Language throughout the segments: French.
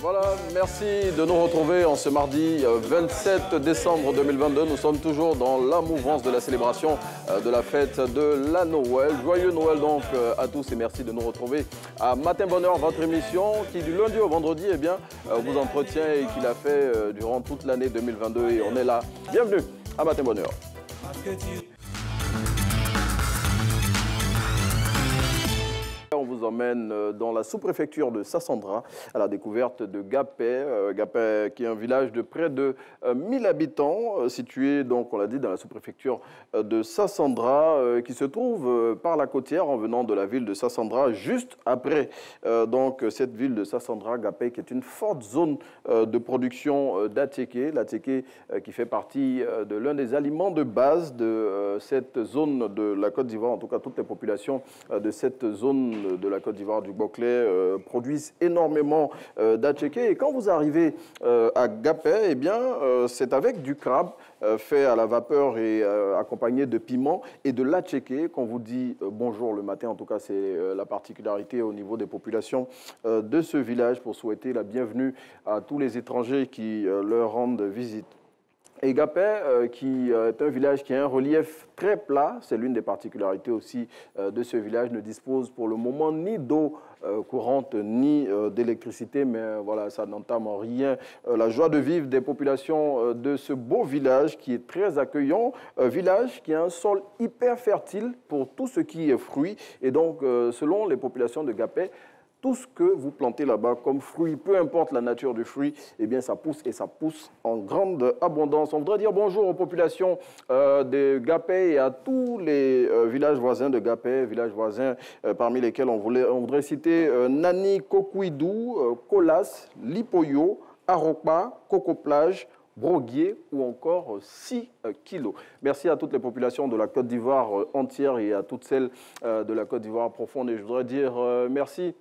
Voilà, merci de nous retrouver en ce mardi 27 décembre 2022. Nous sommes toujours dans la mouvance de la célébration de la fête de la Noël. Joyeux Noël donc à tous et merci de nous retrouver à Matin Bonheur, votre émission qui du lundi au vendredi vous entretient et qui l'a fait durant toute l'année 2022 et on est là. Bienvenue à Matin Bonheur. On vous emmène dans la sous-préfecture de Sassandra à la découverte de Gapé. Gapé qui est un village de près de 1000 habitants situé, donc on l'a dit, dans la sous-préfecture de Sassandra qui se trouve par la côtière en venant de la ville de Sassandra juste après donc cette ville de Sassandra, Gapé qui est une forte zone de production d'attiéké. L'attiéké qui fait partie de l'un des aliments de base de cette zone de la Côte d'Ivoire, en tout cas toutes les populations de cette zone de la Côte d'Ivoire, du Boclé, produisent énormément d'attiéké. Et quand vous arrivez à Gapé, c'est avec du crabe fait à la vapeur et accompagné de piment et de l'attiéké qu'on vous dit bonjour le matin. En tout cas, c'est la particularité au niveau des populations de ce village pour souhaiter la bienvenue à tous les étrangers qui leur rendent visite. Et Gapé, qui est un village qui a un relief très plat, c'est l'une des particularités aussi de ce village, ne dispose pour le moment ni d'eau courante ni d'électricité, mais voilà, ça n'entame en rien la joie de vivre des populations de ce beau village qui est très accueillant, village qui a un sol hyper fertile pour tout ce qui est fruits. Et donc, selon les populations de Gapé, tout ce que vous plantez là-bas comme fruit, peu importe la nature du fruit, eh bien ça pousse et ça pousse en grande abondance. On voudrait dire bonjour aux populations de Gapé et à tous les villages voisins de Gapé, villages voisins parmi lesquels on voudrait citer Nani, Kokuidou, Kolas, Lipoyo, Arokpa, Coco-Plage, Broguier ou encore 6 kilos. Merci à toutes les populations de la Côte d'Ivoire entière et à toutes celles de la Côte d'Ivoire profonde. Et je voudrais dire merci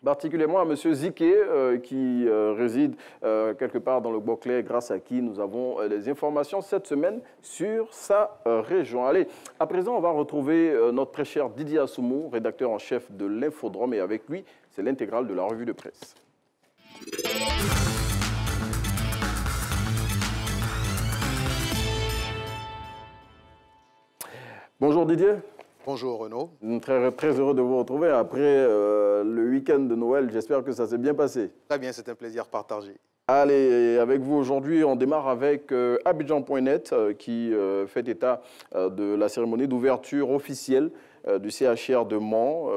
particulièrement à M. Ziké, qui réside quelque part dans le Boclé, grâce à qui nous avons les informations cette semaine sur sa région. Allez, à présent, on va retrouver notre très cher Didier Assoumou, rédacteur en chef de l'Infodrome, et avec lui, c'est l'intégrale de la revue de presse. Bonjour Didier. Bonjour Renaud. Très heureux de vous retrouver après le week-end de Noël. J'espère que ça s'est bien passé. Très bien, c'est un plaisir partagé. Allez, avec vous aujourd'hui, on démarre avec Abidjan.net qui fait état de la cérémonie d'ouverture officielle du CHR de Mans.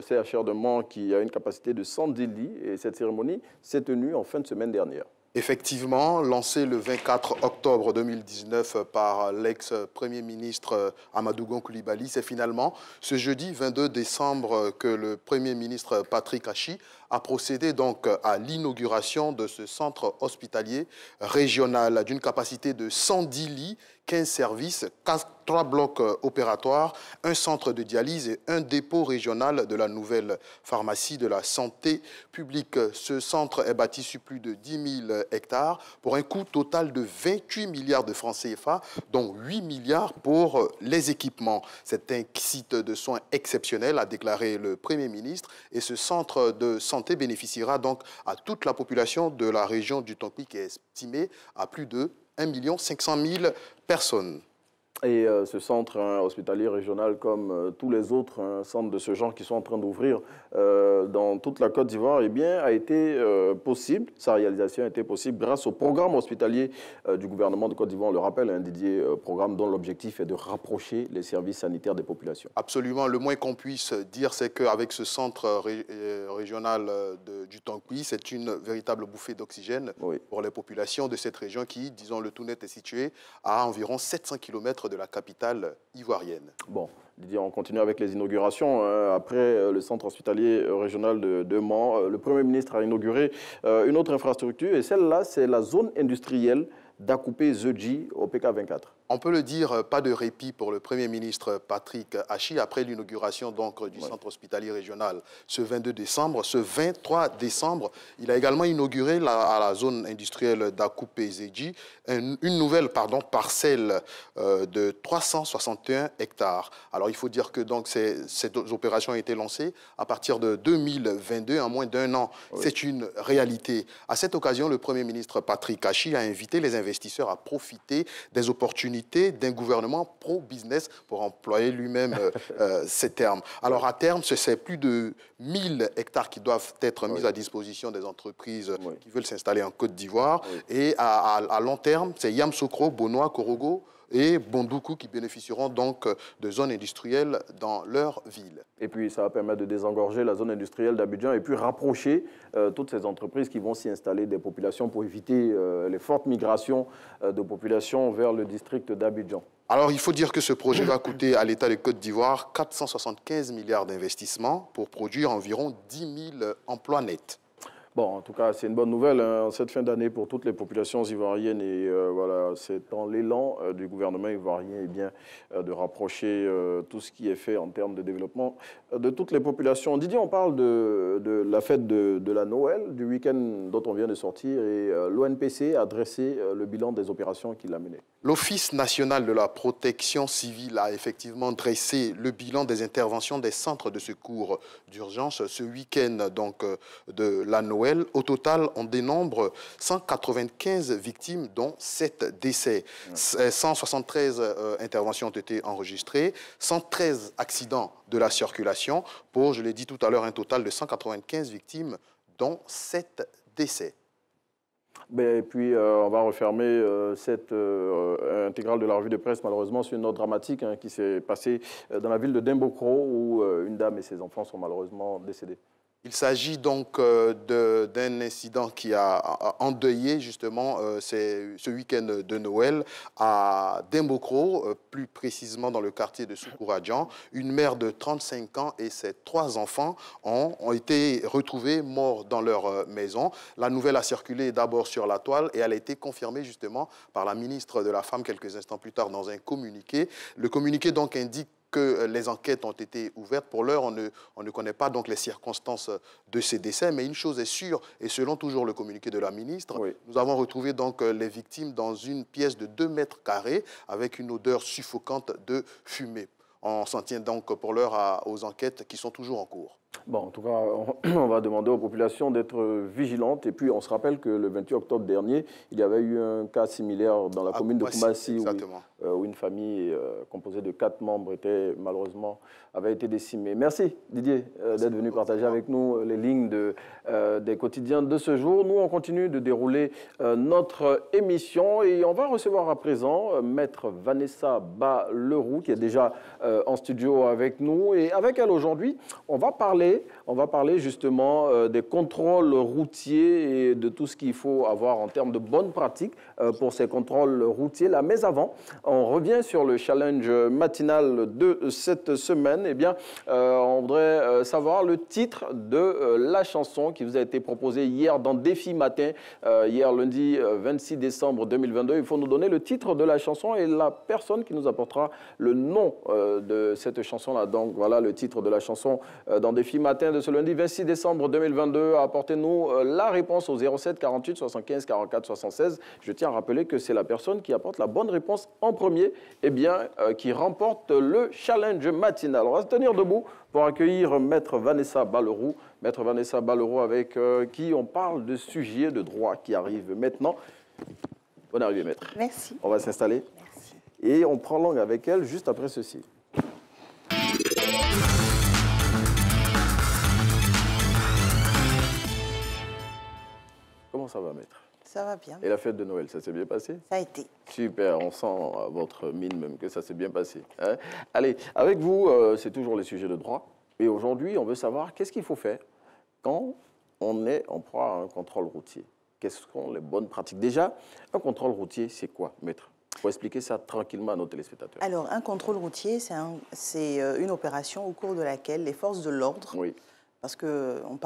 CHR de Mans qui a une capacité de 110 lits et cette cérémonie s'est tenue en fin de semaine dernière. Effectivement, lancé le 24 octobre 2019 par l'ex-premier ministre Amadou Gon Coulibaly, c'est finalement ce jeudi 22 décembre que le premier ministre Patrick Achi a procédé donc à l'inauguration de ce centre hospitalier régional d'une capacité de 110 lits, 15 services, 3 blocs opératoires, un centre de dialyse et un dépôt régional de la nouvelle pharmacie de la santé publique. Ce centre est bâti sur plus de 10 000 hectares pour un coût total de 28 milliards de francs CFA, dont 8 milliards pour les équipements. C'est un site de soins exceptionnel, a déclaré le Premier ministre, et ce centre de santé bénéficiera donc à toute la population de la région du Tonki qui est estimée à plus de 1 500 000 personnes. Et ce centre hospitalier régional, comme tous les autres centres de ce genre qui sont en train d'ouvrir dans toute la Côte d'Ivoire, a été possible, sa réalisation a été possible grâce au programme hospitalier du gouvernement de Côte d'Ivoire. On le rappelle, Didier, programme dont l'objectif est de rapprocher les services sanitaires des populations. Absolument. Le moins qu'on puisse dire, c'est qu'avec ce centre régional du Tonki, c'est une véritable bouffée d'oxygène pour les populations de cette région qui, disons-le tout net, est située à environ 700 km de la capitale ivoirienne. Bon, Didier, on continue avec les inaugurations. Après le centre hospitalier régional de Mans, le Premier ministre a inauguré une autre infrastructure et celle-là, c'est la zone industrielle d'Akoupé-Zeudji au PK24. On peut le dire, pas de répit pour le Premier ministre Patrick Achi après l'inauguration du centre hospitalier régional ce 22 décembre. Ce 23 décembre, il a également inauguré à la zone industrielle d'Akoupé-Zeudji une nouvelle parcelle de 361 hectares. Alors, Alors, il faut dire que donc, cette opération a été lancée à partir de 2022, en moins d'un an. Oui. C'est une réalité. À cette occasion, le Premier ministre Patrick Achi a invité les investisseurs à profiter des opportunités d'un gouvernement pro-business, pour employer lui-même ces termes. Alors, à terme, c'est plus de 1000 hectares qui doivent être mis à disposition des entreprises qui veulent s'installer en Côte d'Ivoire. Et à long terme, c'est Yamoussoukro, Bonoa, Korogo et Bondoukou qui bénéficieront donc de zones industrielles dans leur ville. Et puis, ça va permettre de désengorger la zone industrielle d'Abidjan et puis rapprocher toutes ces entreprises qui vont s'y installer des populations pour éviter les fortes migrations de populations vers le district d'Abidjan. Alors, il faut dire que ce projet va coûter à l'État de Côte d'Ivoire 475 milliards d'investissements pour produire environ 10 000 emplois nets. Bon, en tout cas, c'est une bonne nouvelle en cette fin d'année pour toutes les populations ivoiriennes. Et voilà, c'est dans l'élan du gouvernement ivoirien de rapprocher tout ce qui est fait en termes de développement de toutes les populations. Didier, on parle de la fête de la Noël, du week-end dont on vient de sortir. Et l'ONPC a dressé le bilan des opérations qu'il a menées. L'Office national de la protection civile a effectivement dressé le bilan des interventions des centres de secours d'urgence ce week-end donc, de la Noël. Au total, on dénombre 195 victimes, dont 7 décès. 173 interventions ont été enregistrées, 113 accidents de la circulation, pour, je l'ai dit tout à l'heure, un total de 195 victimes, dont 7 décès. Et puis, on va refermer cette intégrale de la revue de presse, malheureusement, sur une note dramatique qui s'est passée dans la ville de Dembokro, où une dame et ses enfants sont malheureusement décédés. Il s'agit donc d'un incident qui a endeuillé justement ce week-end de Noël à Dembokro, plus précisément dans le quartier de Soukouradian. Une mère de 35 ans et ses 3 enfants ont été retrouvés morts dans leur maison. La nouvelle a circulé d'abord sur la toile et elle a été confirmée justement par la ministre de la Femme quelques instants plus tard dans un communiqué. Le communiqué donc indique que les enquêtes ont été ouvertes. Pour l'heure, on ne connaît pas donc les circonstances de ces décès, mais une chose est sûre, et selon toujours le communiqué de la ministre, nous avons retrouvé donc les victimes dans une pièce de 2 mètres carrés avec une odeur suffocante de fumée. On s'en tient donc pour l'heure aux enquêtes qui sont toujours en cours. Bon, en tout cas, on va demander aux populations d'être vigilantes. Et puis, on se rappelle que le 28 octobre dernier, il y avait eu un cas similaire dans la commune de Koumassi, où une famille composée de 4 membres avait été décimée. Merci, Didier, d'être venu partager avec nous les lignes des quotidiens de ce jour. Nous, on continue de dérouler notre émission et on va recevoir à présent Maître Vanessa Ba-Leroux, qui est déjà en studio avec nous. Et avec elle aujourd'hui, on va parler justement des contrôles routiers et de tout ce qu'il faut avoir en termes de bonnes pratiques pour ces contrôles routiers. Là, mais avant, on revient sur le challenge matinal de cette semaine. Eh bien, on voudrait savoir le titre de la chanson qui vous a été proposée hier dans Défi Matin, hier lundi 26 décembre 2022. Il faut nous donner le titre de la chanson et la personne qui nous apportera le nom de cette chanson-là. Donc, voilà le titre de la chanson dans Défi Matin de ce lundi 26 décembre 2022. Apportez-nous la réponse au 07 48 75 44 76. Je tiens à rappeler que c'est la personne qui apporte la bonne réponse en premier, qui remporte le challenge matinal. On va se tenir debout pour accueillir Maître Vanessa Ba-Leroux. Maître Vanessa Ba-Leroux avec qui on parle de sujets de droit qui arrivent maintenant. Bonne arrivée, Maître. Merci. On va s'installer. Merci. Et on prend langue avec elle juste après ceci. Comment ça va, Maître? Ça va bien. Et la fête de Noël, ça s'est bien passé? Ça a été. Super, on sent à votre mine même que ça s'est bien passé. Hein? Allez, avec vous, c'est toujours les sujets de droit. Et aujourd'hui, on veut savoir qu'est-ce qu'il faut faire quand on est en proie à un contrôle routier. Quelles sont les bonnes pratiques? Déjà, un contrôle routier, c'est quoi, Maître? Il faut expliquer ça tranquillement à nos téléspectateurs. Alors, un contrôle routier, c'est une opération au cours de laquelle les forces de l'ordre... Oui. Parce qu'on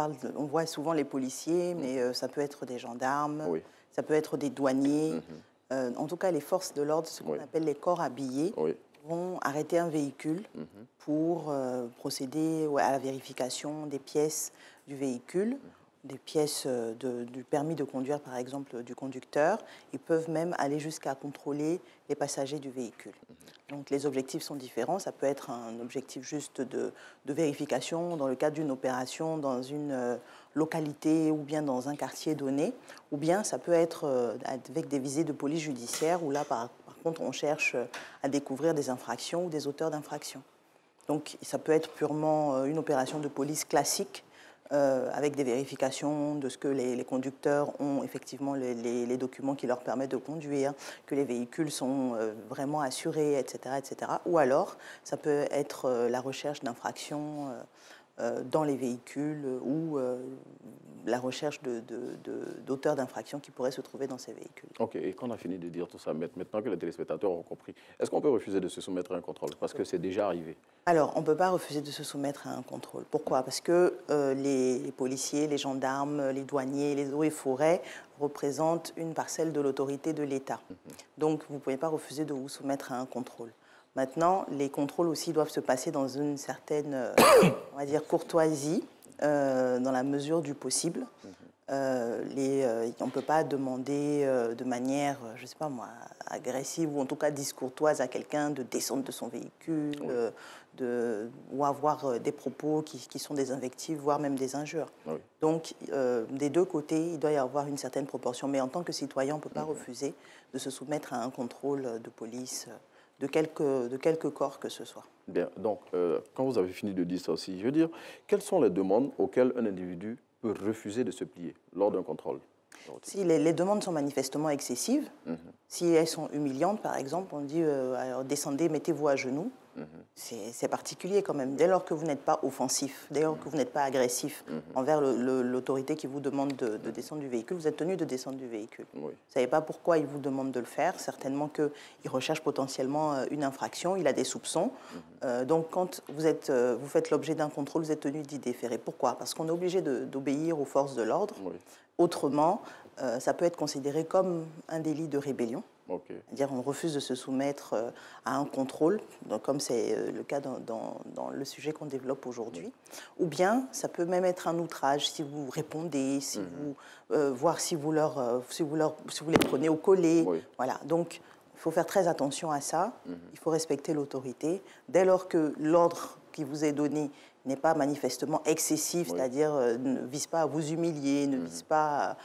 voit souvent les policiers, mais ça peut être des gendarmes, ça peut être des douaniers. En tout cas, les forces de l'ordre, ce qu'on appelle les corps habillés, vont arrêter un véhicule pour procéder à la vérification des pièces du véhicule des pièces du permis de conduire, par exemple, du conducteur. Ils peuvent même aller jusqu'à contrôler les passagers du véhicule. Donc les objectifs sont différents. Ça peut être un objectif juste de vérification dans le cadre d'une opération dans une localité ou bien dans un quartier donné, ou bien ça peut être avec des visées de police judiciaire où là, par contre, on cherche à découvrir des infractions ou des auteurs d'infractions. Donc ça peut être purement une opération de police classique avec des vérifications de ce que les conducteurs ont effectivement les documents qui leur permettent de conduire, que les véhicules sont vraiment assurés, etc., etc. Ou alors, ça peut être la recherche d'infractions dans les véhicules ou la recherche d'auteurs d'infractions qui pourraient se trouver dans ces véhicules. OK. Et quand on a fini de dire tout ça, maintenant que les téléspectateurs ont compris, est-ce qu'on peut refuser de se soumettre à un contrôle? Parce que c'est déjà arrivé. Alors, on ne peut pas refuser de se soumettre à un contrôle. Pourquoi? Parce que les policiers, les gendarmes, les douaniers, les eaux et forêts représentent une parcelle de l'autorité de l'État. Donc, vous ne pouvez pas refuser de vous soumettre à un contrôle. Maintenant, les contrôles aussi doivent se passer dans une certaine, on va dire, courtoisie, dans la mesure du possible. On ne peut pas demander de manière, je ne sais pas moi, agressive ou en tout cas discourtoise à quelqu'un de descendre de son véhicule, ou avoir des propos qui sont des invectives, voire même des injures. Oui. Donc, des deux côtés, il doit y avoir une certaine proportion. Mais en tant que citoyen, on ne peut pas refuser de se soumettre à un contrôle de police de quelque corps que ce soit. Bien, donc, quand vous avez fini de dire ça aussi, je veux dire, quelles sont les demandes auxquelles un individu peut refuser de se plier lors d'un contrôle? Si les demandes sont manifestement excessives, si elles sont humiliantes, par exemple, on dit alors descendez, mettez-vous à genoux, c'est particulier quand même. Dès lors que vous n'êtes pas offensif, dès lors que vous n'êtes pas agressif envers l'autorité qui vous demande de descendre du véhicule, vous êtes tenu de descendre du véhicule. Oui. Vous ne savez pas pourquoi il vous demande de le faire, certainement qu'il recherche potentiellement une infraction, il a des soupçons. Donc quand vous faites l'objet d'un contrôle, vous êtes tenu d'y déférer. Pourquoi? Parce qu'on est obligé d'obéir aux forces de l'ordre. Oui. Autrement, ça peut être considéré comme un délit de rébellion. Okay. C'est-à-dire on refuse de se soumettre à un contrôle, donc comme c'est le cas dans le sujet qu'on développe aujourd'hui. Oui. Ou bien, ça peut même être un outrage si vous répondez, si voir si vous les prenez au collet. Oui. Voilà. Donc, il faut faire très attention à ça. Il faut respecter l'autorité. Dès lors que l'ordre qui vous est donné n'est pas manifestement excessif, oui. C'est-à-dire ne vise pas à vous humilier, ne vise pas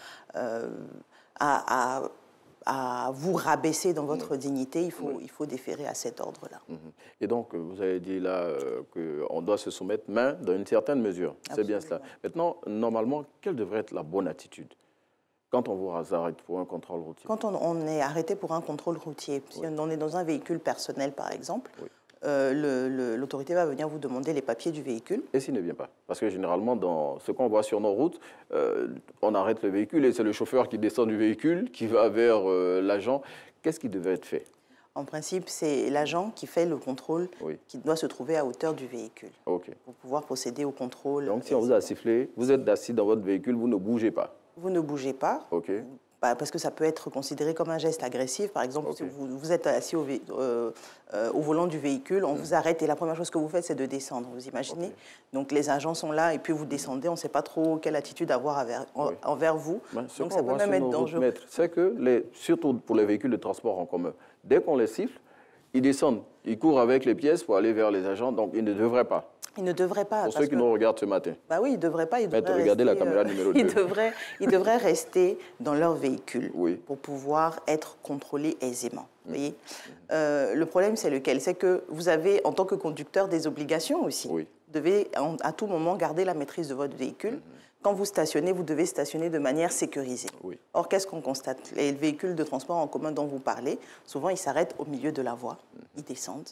à vous rabaisser dans votre dignité, il faut déférer à cet ordre-là. Et donc, vous avez dit là qu'on doit se soumettre, mais dans une certaine mesure. C'est bien cela. Maintenant, normalement, quelle devrait être la bonne attitude quand on vous arrête pour un contrôle routier? Quand on est arrêté pour un contrôle routier, si on est dans un véhicule personnel, par exemple, l'autorité va venir vous demander les papiers du véhicule. Et s'il ne vient pas? Parce que généralement, dans ce qu'on voit sur nos routes, on arrête le véhicule et c'est le chauffeur qui descend du véhicule, qui va vers l'agent. Qu'est-ce qui devait être fait? En principe, c'est l'agent qui fait le contrôle, qui doit se trouver à hauteur du véhicule pour pouvoir procéder au contrôle. Donc, si on vous a sifflé, vous êtes assis dans votre véhicule, vous ne bougez pas? Vous ne bougez pas. OK. Parce que ça peut être considéré comme un geste agressif. Par exemple, si vous êtes assis au volant du véhicule, on vous arrête et la première chose que vous faites, c'est de descendre. Vous imaginez? Donc les agents sont là et puis vous descendez. On ne sait pas trop quelle attitude avoir envers vous. Donc ça peut même être dangereux. C'est que, surtout pour les véhicules de transport en commun, dès qu'on les siffle, ils descendent. Ils courent avec les pièces pour aller vers les agents. Donc ils ne devraient pas. Il ne devrait pas. Pour ceux qui nous regardent ce matin. Bah oui, il ne devrait pas. Regardez la caméra numéro 2. Ils devraient rester dans leur véhicule pour pouvoir être contrôlés aisément. Vous voyez le problème, c'est lequel? C'est que vous avez, en tant que conducteur, des obligations aussi. Vous devez à tout moment garder la maîtrise de votre véhicule. Quand vous stationnez, vous devez stationner de manière sécurisée. Or, qu'est-ce qu'on constate? Les véhicules de transport en commun dont vous parlez, souvent, ils s'arrêtent au milieu de la voie. Ils descendent.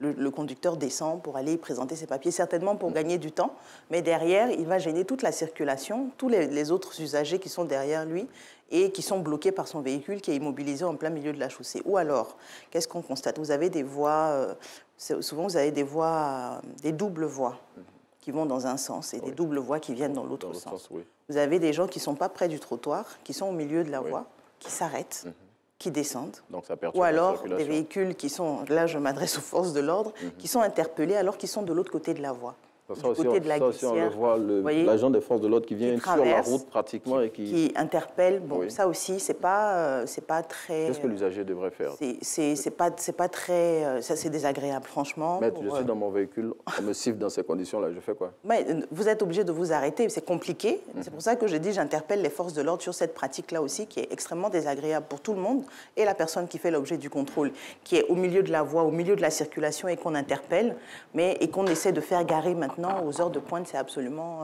Le conducteur descend pour aller présenter ses papiers, certainement pour gagner du temps, mais derrière, il va gêner toute la circulation, tous les autres usagers qui sont derrière lui et qui sont bloqués par son véhicule qui est immobilisé en plein milieu de la chaussée. Ou alors, qu'est-ce qu'on constate? Vous avez des voies, souvent vous avez des voies, des doubles voies qui vont dans un sens et des doubles voies qui viennent dans l'autre sens. Vous avez des gens qui ne sont pas près du trottoir, qui sont au milieu de la voie, qui s'arrêtent. Qui descendent, donc ça perturbe ou alors des véhicules qui sont, là je m'adresse aux forces de l'ordre, qui sont interpellés alors qu'ils sont de l'autre côté de la voie. du côté de la Guissière. Ça, on le voit, l'agent des forces de l'ordre qui vient sur la route pratiquement et qui interpelle. Bon, ça aussi, c'est pas très... Qu'est-ce que l'usager devrait faire? C'est pas très... Ça, c'est désagréable, franchement. Maître, je suis dans mon véhicule, on me siffle dans ces conditions-là, je fais quoi? Mais vous êtes obligé de vous arrêter, c'est compliqué. C'est pour ça que j'ai dit, j'interpelle les forces de l'ordre sur cette pratique-là aussi, qui est extrêmement désagréable pour tout le monde, et la personne qui fait l'objet du contrôle, qui est au milieu de la voie, au milieu de la circulation, et qu'on interpelle, et qu'on essaie de faire garer maintenant aux heures de pointe. C'est absolument...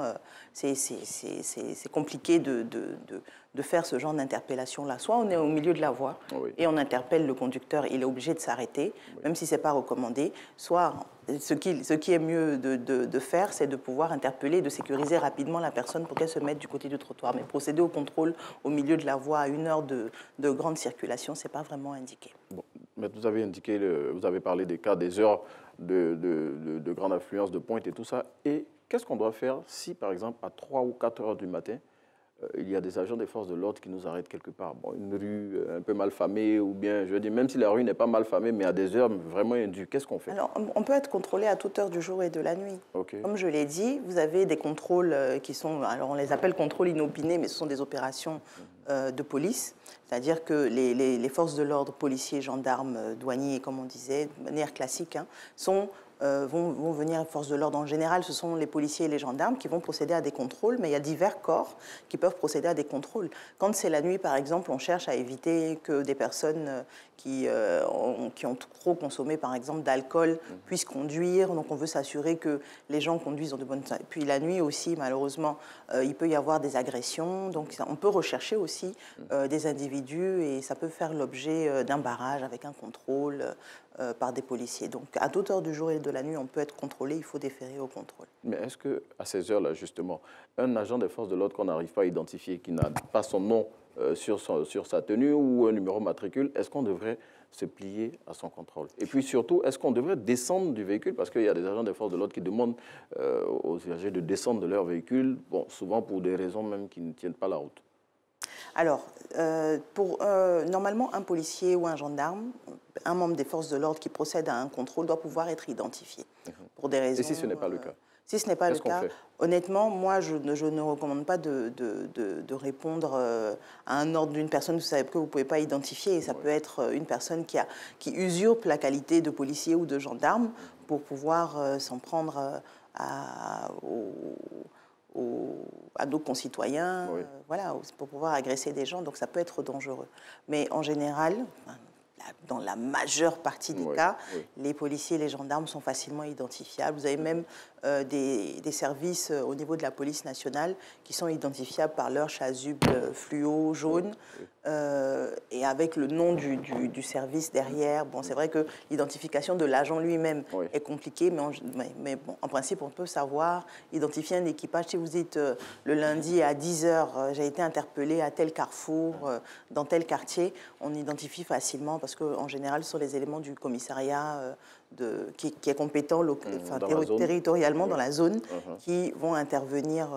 c'est compliqué de faire ce genre d'interpellation-là. Soit on est au milieu de la voie et on interpelle le conducteur, il est obligé de s'arrêter, même si ce n'est pas recommandé. Soit ce qui est mieux de faire, c'est de pouvoir interpeller, de sécuriser rapidement la personne pour qu'elle se mette du côté du trottoir. Mais procéder au contrôle au milieu de la voie à 1 heure de grande circulation, ce n'est pas vraiment indiqué. Bon, mais vous avez indiqué, vous avez parlé des cas des heures de grande affluence, de pointe et tout ça. Et qu'est-ce qu'on doit faire si, par exemple, à 3 ou 4 heures du matin, il y a des agents des forces de l'ordre qui nous arrêtent quelque part? Bon, une rue un peu mal famée, ou bien, je veux dire, même si la rue n'est pas mal famée, mais à des heures vraiment indues, qu'est-ce qu'on fait? Alors, on peut être contrôlé à toute heure du jour et de la nuit. Okay. Comme je l'ai dit, vous avez des contrôles qui sont, alors on les appelle contrôles inopinés, mais ce sont des opérations de police. C'est-à-dire que les forces de l'ordre, policiers, gendarmes, douaniers, comme on disait, de manière classique, vont venir forces de l'ordre. En général, ce sont les policiers et les gendarmes qui vont procéder à des contrôles, mais il y a divers corps qui peuvent procéder à des contrôles. Quand c'est la nuit, par exemple, on cherche à éviter que des personnes qui ont trop consommé, par exemple, d'alcool puissent conduire. Donc, on veut s'assurer que les gens conduisent dans de bonnes... Puis la nuit aussi, malheureusement, il peut y avoir des agressions. Donc, on peut rechercher aussi des individus et ça peut faire l'objet d'un barrage avec un contrôle par des policiers. Donc, à toute heure du jour et de la nuit, on peut être contrôlé, il faut déférer au contrôle. Mais est-ce qu'à ces heures-là, justement, un agent des forces de l'ordre qu'on n'arrive pas à identifier, qui n'a pas son nom sur sa tenue ou un numéro matricule, est-ce qu'on devrait se plier à son contrôle? Et puis surtout, est-ce qu'on devrait descendre du véhicule? Parce qu'il y a des agents des forces de l'ordre qui demandent aux usagers de descendre de leur véhicule, bon, souvent pour des raisons même qui ne tiennent pas la route. Alors, normalement, un policier ou un gendarme, un membre des forces de l'ordre qui procède à un contrôle doit pouvoir être identifié pour des raisons... Et si ce n'est pas le cas? Si ce n'est pas le cas, honnêtement, moi, je ne recommande pas de répondre à un ordre d'une personne que vous ne pouvez pas identifier. Et ça peut être une personne qui usurpe la qualité de policier ou de gendarme pour pouvoir s'en prendre à nos concitoyens, voilà, pour pouvoir agresser des gens. Donc ça peut être dangereux. Mais en général, dans la majeure partie des cas, les policiers et les gendarmes sont facilement identifiables. Vous avez même des services au niveau de la police nationale qui sont identifiables par leur chasuble fluo jaune et avec le nom du service derrière. Bon, c'est vrai que l'identification de l'agent lui-même est compliquée, mais bon, en principe, on peut savoir identifier un équipage. Si vous dites le lundi à 10h, j'ai été interpellé à tel carrefour, dans tel quartier, on identifie facilement parce qu'en général, ce sont les éléments du commissariat qui est compétent territorialement dans la zone qui vont intervenir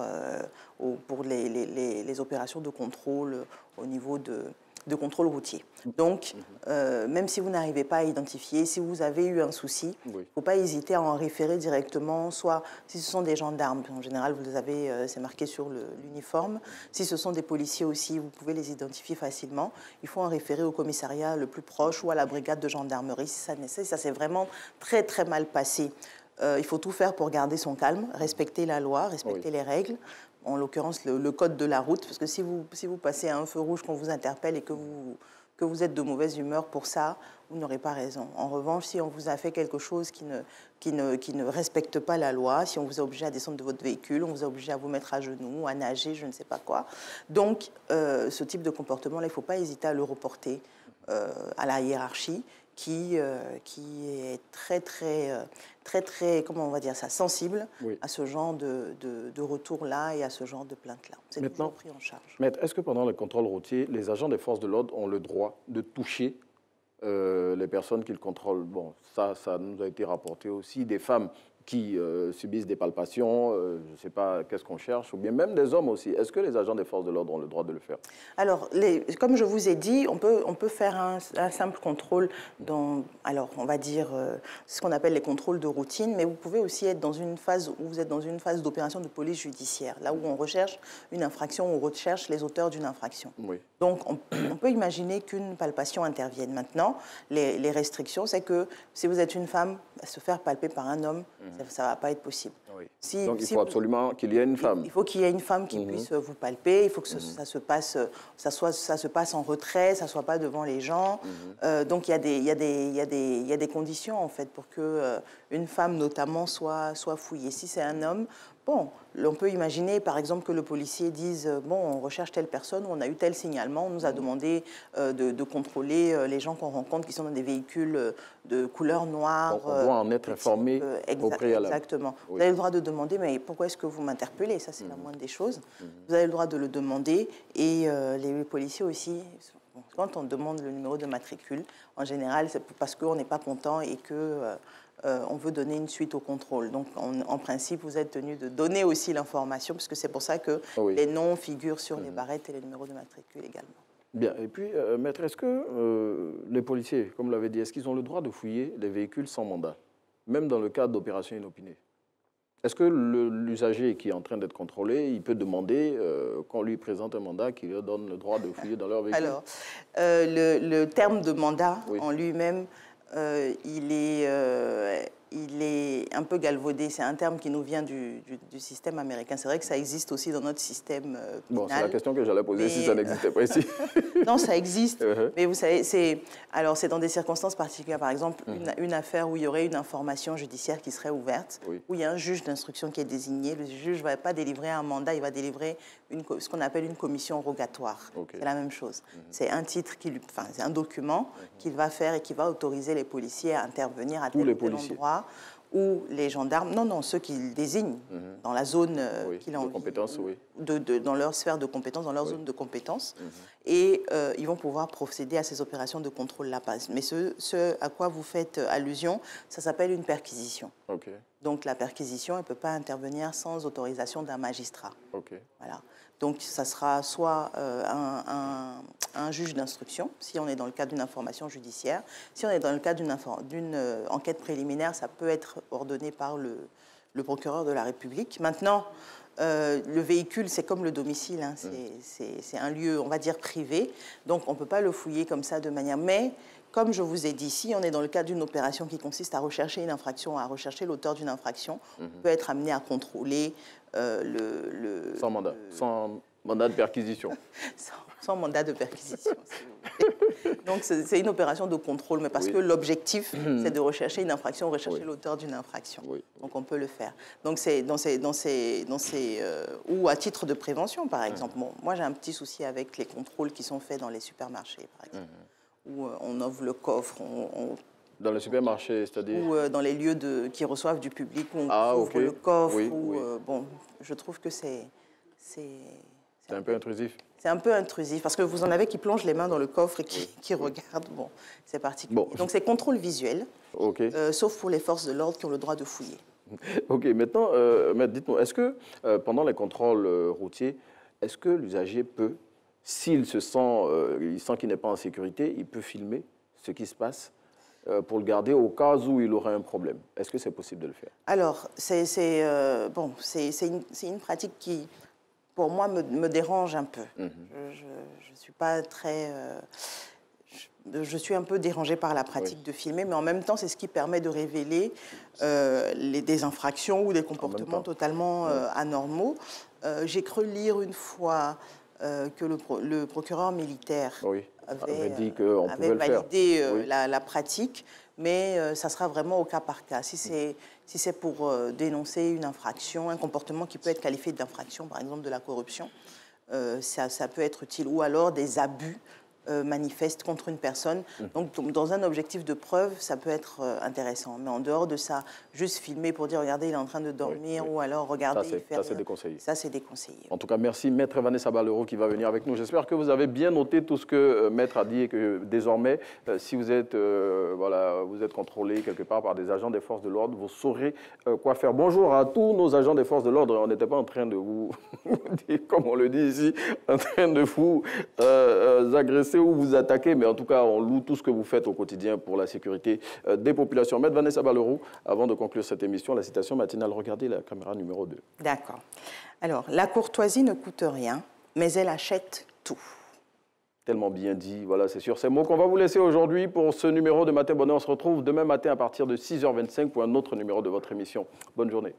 pour les opérations de contrôle au niveau de contrôle routier. Donc, même si vous n'arrivez pas à identifier, si vous avez eu un souci, il ne faut pas hésiter à en référer directement, soit si ce sont des gendarmes, en général, vous les avez, c'est marqué sur l'uniforme. Si ce sont des policiers aussi, vous pouvez les identifier facilement. Il faut en référer au commissariat le plus proche ou à la brigade de gendarmerie si ça nécessite. Ça s'est vraiment très, très mal passé. Il faut tout faire pour garder son calme, respecter la loi, respecter les règles. En l'occurrence, le code de la route, parce que si vous passez à un feu rouge qu'on vous interpelle et que vous êtes de mauvaise humeur pour ça, vous n'aurez pas raison. En revanche, si on vous a fait quelque chose qui ne respecte pas la loi, si on vous a obligé à descendre de votre véhicule, on vous a obligé à vous mettre à genoux, à nager, je ne sais pas quoi. Donc, ce type de comportement-là, il ne faut pas hésiter à le reporter à la hiérarchie qui est très, comment on va dire ça, sensible à ce genre de retour-là et à ce genre de plainte-là. C'est toujours pris en charge. Maître, est-ce que pendant le contrôle routier, les agents des forces de l'ordre ont le droit de toucher les personnes qu'ils contrôlent? Bon, ça nous a été rapporté aussi, des femmes qui subissent des palpations, je ne sais pas qu'est-ce qu'on cherche, ou bien même des hommes aussi. Est-ce que les agents des forces de l'ordre ont le droit de le faire? Alors, comme je vous ai dit, on peut faire un simple contrôle dans, alors on va dire, ce qu'on appelle les contrôles de routine, mais vous pouvez aussi être dans une phase où vous êtes dans une phase d'opération de police judiciaire, là où on recherche une infraction, on recherche les auteurs d'une infraction. Oui. Donc, on peut imaginer qu'une palpation intervienne. Maintenant, les restrictions, c'est que si vous êtes une femme, se faire palper par un homme, ça ne va pas être possible. Oui. Donc, il faut absolument qu'il y ait une femme. Il faut qu'il y ait une femme qui puisse vous palper. Il faut que ça se passe en retrait, ça ne soit pas devant les gens. Donc, il y a des conditions, en fait, pour qu'une femme, notamment, soit fouillée. Si c'est un homme, bon, on peut imaginer, par exemple, que le policier dise « Bon, on recherche telle personne, on a eu tel signalement, on nous a demandé de contrôler les gens qu'on rencontre qui sont dans des véhicules de couleur noire. » On doit en être informé au préalable. Exactement. Oui. Vous avez le droit de demander « Mais pourquoi est-ce que vous m'interpellez ?» Ça, c'est la moindre des choses. Vous avez le droit de le demander. Et les policiers aussi, quand on demande le numéro de matricule, en général, c'est parce qu'on n'est pas content et que... on veut donner une suite au contrôle. Donc, en principe, vous êtes tenu de donner aussi l'information, puisque c'est pour ça que les noms figurent sur les barrettes et les numéros de matricule également. Bien. Et puis, maître, est-ce que les policiers, comme vous l'avez dit, est-ce qu'ils ont le droit de fouiller les véhicules sans mandat, même dans le cadre d'opérations inopinées? Est-ce que l'usager qui est en train d'être contrôlé, il peut demander qu'on lui présente un mandat qui lui donne le droit de fouiller dans leur véhicule? Alors, le terme de mandat en lui-même, il est un peu galvaudé. C'est un terme qui nous vient du système américain. C'est vrai que ça existe aussi dans notre système pénal. Bon, c'est la question que j'allais poser, si ça n'existait pas ici. Non, ça existe. Mais vous savez, c'est dans des circonstances particulières. Par exemple, une affaire où il y aurait une information judiciaire qui serait ouverte, où il y a un juge d'instruction qui est désigné. Le juge ne va pas délivrer un mandat, il va délivrer ce qu'on appelle une commission rogatoire. C'est la même chose. C'est un titre, c'est un document qu'il va faire et qui va autoriser les policiers à intervenir à tel endroit ou les gendarmes, non, ceux qu'ils désignent dans la zone qu'ils ont dans leur sphère de compétence, dans leur zone de compétence, et ils vont pouvoir procéder à ces opérations de contrôle-là. Mais ce à quoi vous faites allusion, ça s'appelle une perquisition. Donc la perquisition, elle ne peut pas intervenir sans autorisation d'un magistrat. Voilà. Donc, ça sera soit un juge d'instruction, si on est dans le cadre d'une information judiciaire. Si on est dans le cadre d'une enquête préliminaire, ça peut être ordonné par le procureur de la République. Maintenant, le véhicule, c'est comme le domicile. Hein, c'est un lieu, on va dire, privé. Donc, on ne peut pas le fouiller comme ça de manière... Mais, comme je vous ai dit, si on est dans le cadre d'une opération qui consiste à rechercher une infraction, à rechercher l'auteur d'une infraction, on peut être amené à contrôler sans mandat, sans mandat de perquisition. sans mandat de perquisition, si vous voulez. Donc, c'est une opération de contrôle, mais parce que l'objectif, c'est de rechercher une infraction, rechercher l'auteur d'une infraction. Donc, on peut le faire. Donc, c'est ou à titre de prévention, par exemple. Bon, moi, j'ai un petit souci avec les contrôles qui sont faits dans les supermarchés, par exemple, où on ouvre le coffre, dans le supermarché, c'est-à-dire? Ou dans les lieux qui reçoivent du public, où on ouvre le coffre. Bon, je trouve que c'est un peu intrusif. C'est un peu intrusif, parce que vous en avez qui plongent les mains dans le coffre et qui regardent. Bon, c'est particulier. Donc, c'est contrôle visuel, sauf pour les forces de l'ordre qui ont le droit de fouiller. OK. Maintenant, dites-moi, est-ce que pendant les contrôles routiers, est-ce que l'usager peut, s'il se sent, il sent qu'il n'est pas en sécurité, il peut filmer ce qui se passe pour le garder au cas où il aurait un problème? Est-ce que c'est possible de le faire? Alors, c'est une pratique qui, pour moi, me dérange un peu. Je ne suis pas très... je suis un peu dérangée par la pratique de filmer, mais en même temps, c'est ce qui permet de révéler des infractions ou des comportements totalement anormaux. J'ai cru lire une fois que le procureur militaire avait dit qu'on pouvait validé la pratique, mais ça sera vraiment au cas par cas. Si c'est pour dénoncer une infraction, un comportement qui peut être qualifié d'infraction, par exemple de la corruption, ça peut être utile. Ou alors des abus manifeste contre une personne. Donc, dans un objectif de preuve, ça peut être intéressant. Mais en dehors de ça, juste filmer pour dire, regardez, il est en train de dormir, ou alors, regardez, ça, c'est déconseillé. Ça, c'est déconseillé. En tout cas, merci, Maître Vanessa Ballereau, qui va venir avec nous. J'espère que vous avez bien noté tout ce que Maître a dit et que désormais, si vous êtes, vous êtes contrôlé quelque part par des agents des forces de l'ordre, vous saurez quoi faire. Bonjour à tous nos agents des forces de l'ordre. On n'était pas en train de vous, comme on le dit ici, en train de vous agresser ou vous attaquer, mais en tout cas, on loue tout ce que vous faites au quotidien pour la sécurité des populations. Maître Vanessa Ballereau, avant de conclure cette émission, la citation matinale, regardez la caméra numéro 2. D'accord. Alors, la courtoisie ne coûte rien, mais elle achète tout. Tellement bien dit, voilà, c'est sur ces mots qu'on va vous laisser aujourd'hui pour ce numéro de Matin Bonheur. On se retrouve demain matin à partir de 6h25 pour un autre numéro de votre émission. Bonne journée.